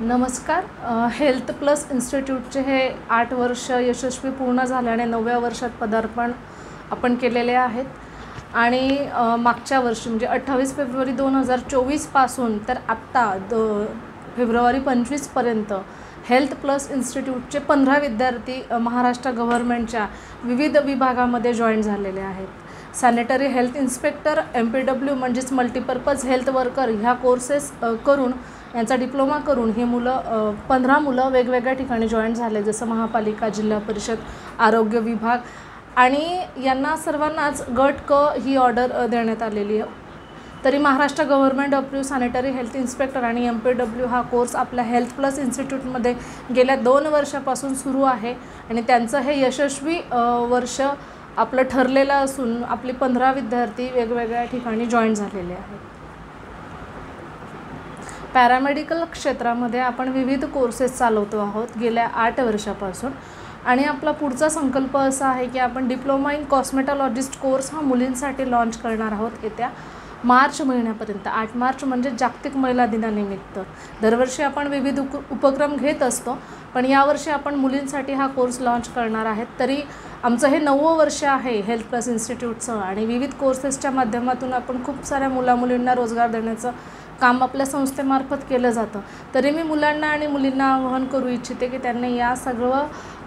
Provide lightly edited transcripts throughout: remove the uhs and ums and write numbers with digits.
नमस्कार. Health plus इन्स्टिट्यूटचे हे 8 वर्ष यशस्वी पूर्ण झाल्याने 9व्या वर्षात पदार्पण आपण केलेले आहेत. आणि मागच्या वर्षी म्हणजे 28 फेब्रुवारी 2024 पासून तर आत्ता फेब्रुवारी 25 पर्यंत हेल्थ प्लस इन्स्टिट्यूटचे 15 विद्यार्थी महाराष्ट्र गव्हर्नमेंटच्या विविध विभागामध्ये जॉईन झालेले आहेत. सॅनिटरी हेल्थ इन्स्पेक्टर, MPW म्हणजेच मल्टीपर्पज हेल्थ वर्कर ह्या कोर्सेस करून यांचा डिप्लोमा करून ही मुलं 15 मुलं वेगवेगळ्या ठिकाणी जॉईन झाले, जसं महापालिका, जिल्हा परिषद, आरोग्य विभाग. आणि यांना सर्वांनाच गट क ही ऑर्डर देण्यात आलेली आहे. तरी Maharashtra government approve sanitary health inspector आणि MPW हा कोर्स आपल्या हेल्थ प्लस इन्स्टिट्यूटमध्ये गेल्या 2 वर्षापासून सुरू आहे आणि त्यांचं हे यशस्वी वर्ष आपलं ठरलेलं असून आपली 15 विद्यार्थी वेगवेगळ्या ठिकाणी जॉईन झालेले आहेत. पॅरामेडिकल क्षेत्रामध्ये आपण विविध कोर्सेस चालवतो आहोत गेल्या 8 वर्षापासून. आणि आपला पुढचा संकल्प असा आहे की आपण डिप्लोमा इन कॉस्मेटॉलॉजिस्ट कोर्स हा मुलींसाठी लॉन्च करणार आहोत येत्या मार्च महिन्यापर्यंत. 8 मार्च म्हणजे जागतिक महिला दिनानिमित्त. दरवर्षी आपण विविध उपक्रम घेत असतो, पण यावर्षी आपण मुलींसाठी हा कोर्स लॉन्च करणार आहेत. तरी आमचं हे 9वं वर्ष आहे हेल्थ प्लस इन्स्टिट्यूटचं आणि विविध कोर्सेसच्या माध्यमातून आपण खूप साऱ्या मुलामुलींना रोजगार देण्याचं काम आपल्या संस्थेमार्फत केलं जातं. तरी मी मुलांना आणि मुलींना आवाहन करू इच्छिते की त्यांनी या सर्व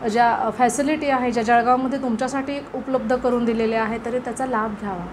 ज्या फॅसिलिटी आहे, ज्या जळगावमध्ये तुमच्यासाठी उपलब्ध करून दिलेल्या आहे, तरी त्याचा लाभ घ्यावा.